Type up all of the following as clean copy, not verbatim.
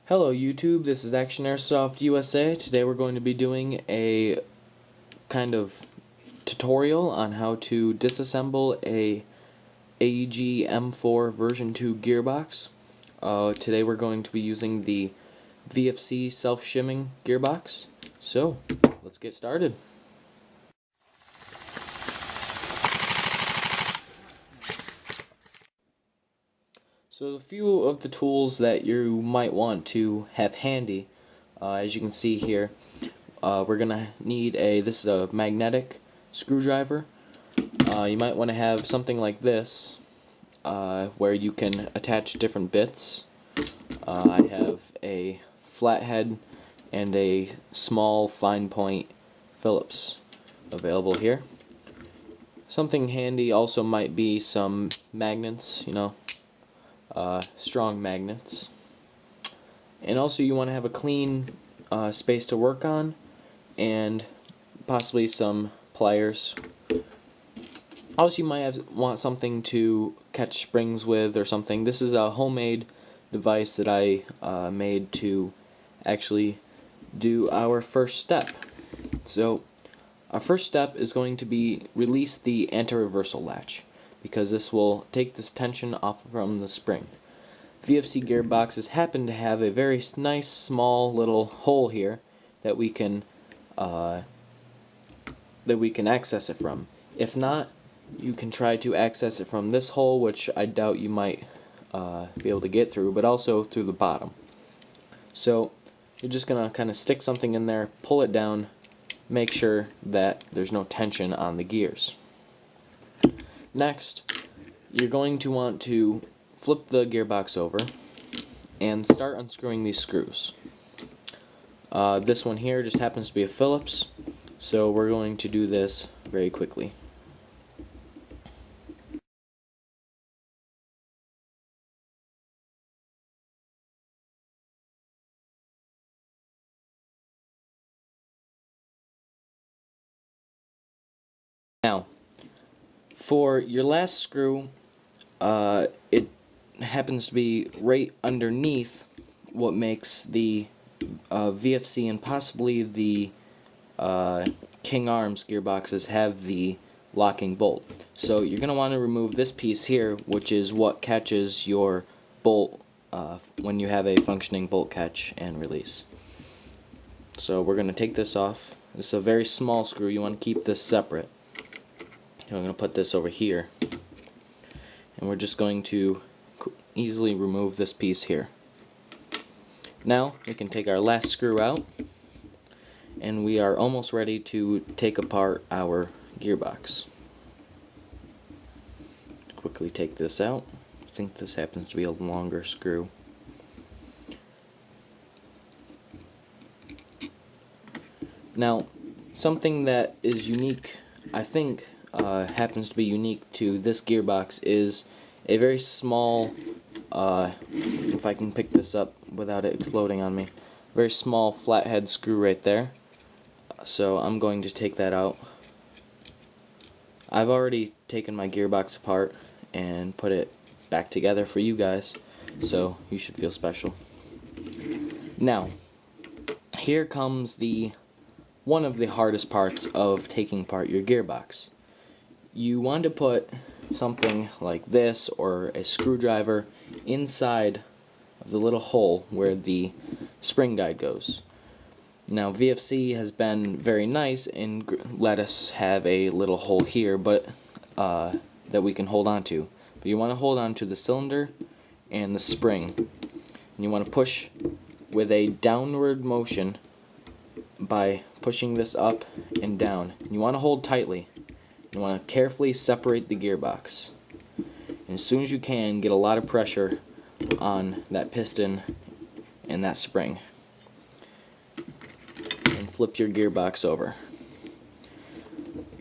Hello YouTube, this is ActionAirsoftUSA. Today we're going to be doing a kind of tutorial on how to disassemble a AEG M4 version 2 gearbox. Today we're going to be using the VFC self-shimming gearbox. So, let's get started. So a few of the tools that you might want to have handy, as you can see here, we're gonna need this is a magnetic screwdriver. You might want to have something like this, where you can attach different bits. I have a flathead and a small fine point Phillips available here. Something handy also might be some magnets, strong magnets, and also you want to have a clean space to work on, and possibly some pliers. Also, you might want something to catch springs with or something. This is a homemade device that I made to actually do our first step. So our first step is going to be release the anti-reversal latch, because this will take this tension off from the spring. VFC gearboxes happen to have a very nice small little hole here that we can access it from. If not, you can try to access it from this hole, which I doubt you might be able to get through, but also through the bottom. So you're just gonna kind of stick something in there, pull it down, make sure that there's no tension on the gears. Next, you're going to want to flip the gearbox over and start unscrewing these screws. This one here just happens to be a Phillips, so we're going to do this very quickly. Now, for your last screw, it happens to be right underneath what makes the VFC and possibly the King Arms gearboxes have the locking bolt. So you're going to want to remove this piece here, which is what catches your bolt when you have a functioning bolt catch and release. So we're going to take this off. This is a very small screw. You want to keep this separate. I'm going to put this over here, and we're just going to easily remove this piece here. Now we can take our last screw out, and we are almost ready to take apart our gearbox. Quickly take this out. I think this happens to be a longer screw. Now, something that is unique, I think, happens to be unique to this gearbox is a very small, if I can pick this up without it exploding on me, very small flathead screw right there. So I'm going to take that out. I've already taken my gearbox apart and put it back together for you guys, so you should feel special. Now, here comes one of the hardest parts of taking apart your gearbox. You want to put something like this or a screwdriver inside of the little hole where the spring guide goes. Now, VFC has been very nice and let us have a little hole here, but that we can hold on to. But you want to hold on to the cylinder and the spring, and you want to push with a downward motion by pushing this up and down. You want to hold tightly. You want to carefully separate the gearbox. And as soon as you can, get a lot of pressure on that piston and that spring. And flip your gearbox over.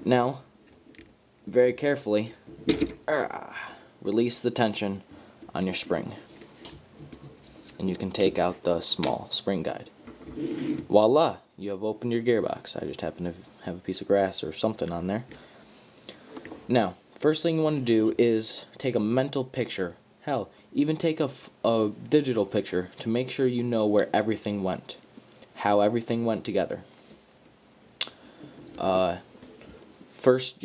Now, very carefully, release the tension on your spring. And you can take out the small spring guide. Voila! You have opened your gearbox. I just happen to have a piece of grass or something on there. Now, first thing you want to do is take a mental picture. Hell, even take a digital picture to make sure you know where everything went, how everything went together. Your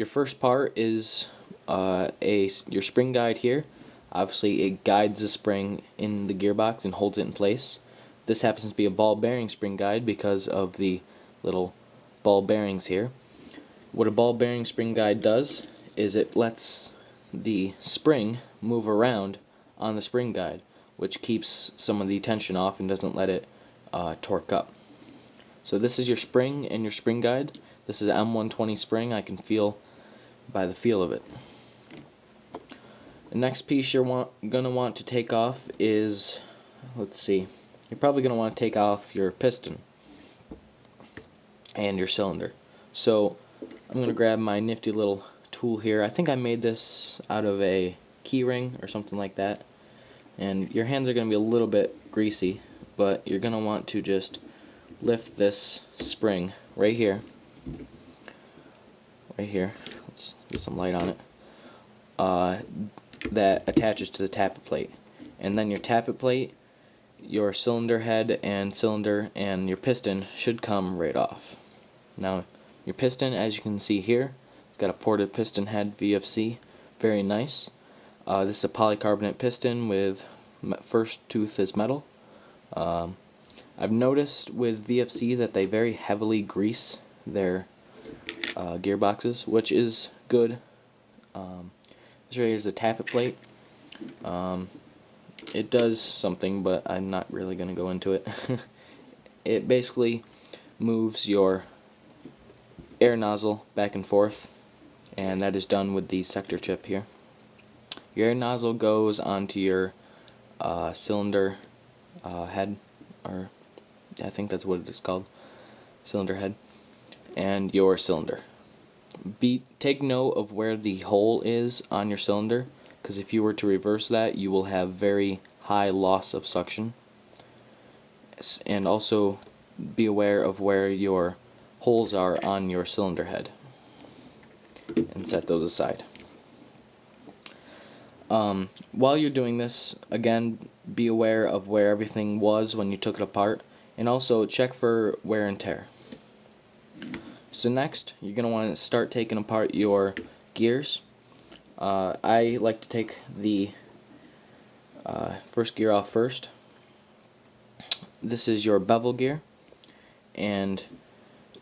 first part is your spring guide here. Obviously, it guides the spring in the gearbox and holds it in place. This happens to be a ball bearing spring guide because of the little ball bearings here. What a ball bearing spring guide does is it lets the spring move around on the spring guide, which keeps some of the tension off and doesn't let it torque up. So this is your spring and your spring guide. This is an M120 spring. I can feel by the feel of it. The next piece you're gonna want to take off is, let's see, you're probably gonna want to take off your piston and your cylinder. So I'm gonna grab my nifty little tool here. I think I made this out of a key ring or something like that. And your hands are gonna be a little bit greasy, but you're gonna want to just lift this spring right here. Let's get some light on it. That attaches to the tappet plate, and then your tappet plate, your cylinder head and your piston should come right off. Now your piston, as you can see here, it's got a ported piston head VFC, very nice. This is a polycarbonate piston with first tooth is metal. I've noticed with VFC that they very heavily grease their gearboxes, which is good. This right here is a tappet plate. It does something, but I'm not really going to go into it. It basically moves your air nozzle back and forth, and that is done with the sector chip here. Your air nozzle goes onto your cylinder head, or I think that's what it is called, cylinder head, and your cylinder. Take note of where the hole is on your cylinder, because if you were to reverse that, you will have very high loss of suction. And also be aware of where your holes are on your cylinder head, and set those aside. While you're doing this, again, be aware of where everything was when you took it apart, and also check for wear and tear. So next, you're going to want to start taking apart your gears. I like to take the first gear off first. This is your bevel gear, and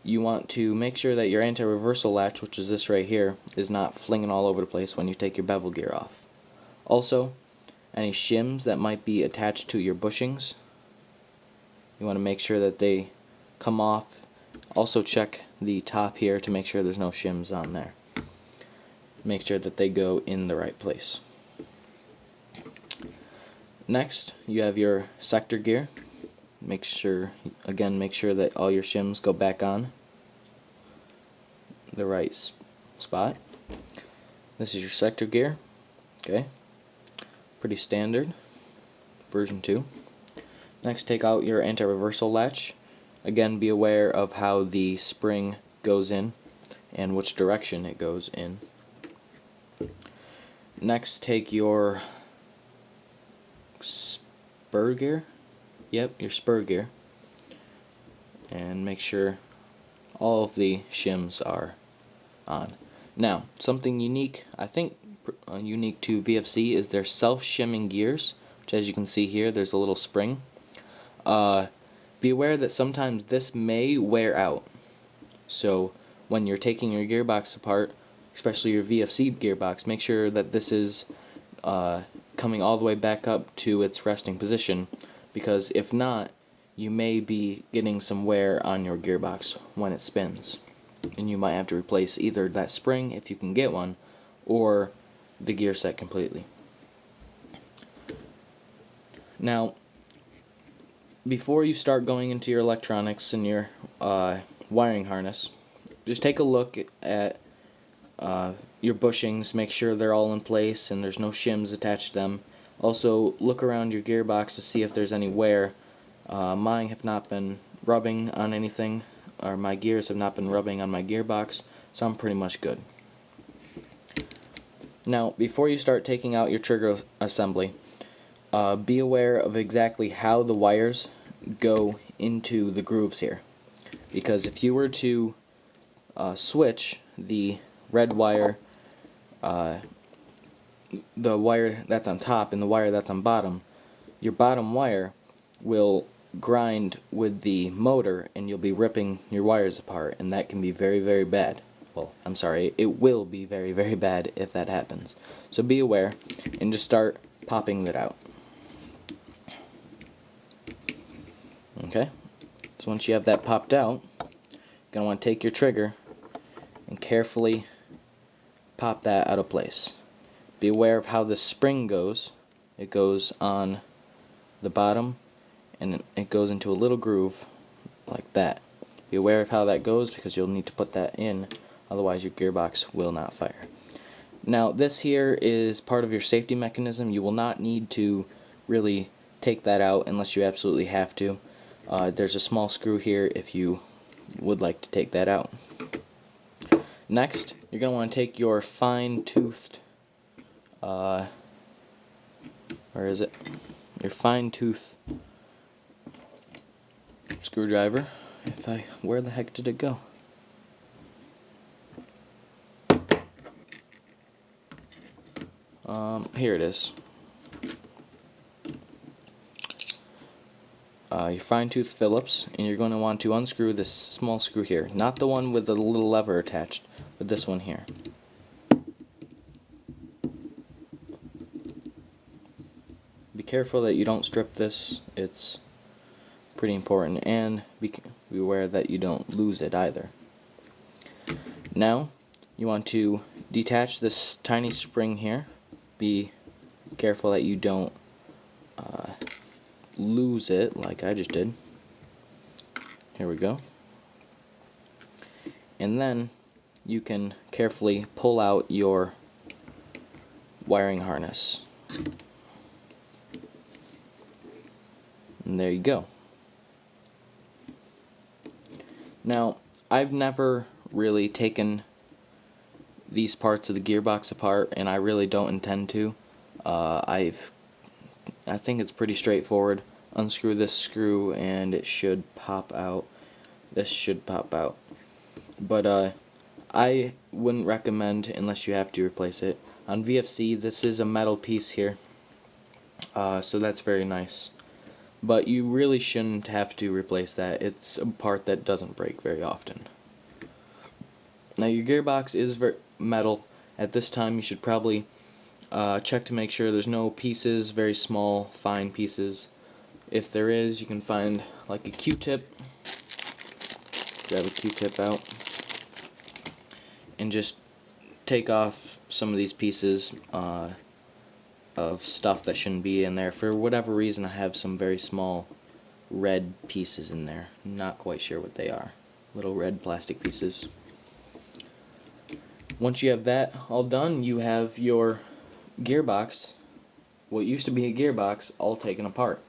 you want to make sure that your anti-reversal latch, which is this right here, is not flinging all over the place when you take your bevel gear off. Also, any shims that might be attached to your bushings, you want to make sure that they come off. Also check the top here to make sure there's no shims on there. Make sure that they go in the right place. Next, you have your sector gear. Make sure that all your shims go back on the right spot. This is your sector gear. Okay, pretty standard, version 2. Next, take out your anti-reversal latch. Again, be aware of how the spring goes in and which direction it goes in. Next, take your spur gear. Yep, your spur gear. And make sure all of the shims are on. Now, something unique, I think unique to VFC, is their self-shimming gears, which, as you can see here, there's a little spring. Be aware that sometimes this may wear out. So when you're taking your gearbox apart, especially your VFC gearbox, make sure that this is coming all the way back up to its resting position, because if not, you may be getting some wear on your gearbox when it spins, and you might have to replace either that spring, if you can get one, or the gear set completely. Now, before you start going into your electronics and your wiring harness, just take a look at your bushings, make sure they're all in place and there's no shims attached to them. Also, look around your gearbox to see if there's any wear. Mine have not been rubbing on anything, or my gears have not been rubbing on my gearbox, so I'm pretty much good. Now, before you start taking out your trigger assembly, be aware of exactly how the wires go into the grooves here, because if you were to switch the red wire, the wire that's on top and the wire that's on bottom, your bottom wire will grind with the motor and you'll be ripping your wires apart, and that can be very, very bad. Well, I'm sorry, it will be very, very bad if that happens. So be aware and just start popping that out. Okay, so once you have that popped out, you're going to want to take your trigger and carefully pop that out of place. Be aware of how the spring goes. It goes on the bottom and it goes into a little groove like that. Be aware of how that goes because you'll need to put that in, otherwise your gearbox will not fire. Now this here is part of your safety mechanism. You will not need to really take that out unless you absolutely have to. There's a small screw here if you would like to take that out. Next, you're going to want to take your fine-toothed, where is it? Your fine-tooth screwdriver. Where the heck did it go? Here it is. Your fine-tooth Phillips, and you're going to want to unscrew this small screw here, not the one with the little lever attached, but this one here. Be careful that you don't strip this. It's pretty important, and be aware that you don't lose it either. Now you want to detach this tiny spring here. Be careful that you don't lose it like I just did. Here we go. And then you can carefully pull out your wiring harness. And there you go. Now, I've never really taken these parts of the gearbox apart, and I really don't intend to. I think it's pretty straightforward. Unscrew this screw and it should pop out. This should pop out. But I wouldn't recommend unless you have to replace it. On VFC, this is a metal piece here, so that's very nice. But you really shouldn't have to replace that. It's a part that doesn't break very often. Now your gearbox is metal. At this time you should probably check to make sure there's no pieces, very small, fine pieces. If there is, you can find like a Q-tip. Grab a Q-tip out and just take off some of these pieces of stuff that shouldn't be in there. For whatever reason, I have some very small red pieces in there. Not quite sure what they are. Little red plastic pieces. Once you have that all done, you have your gearbox, what used to be a gearbox, all taken apart.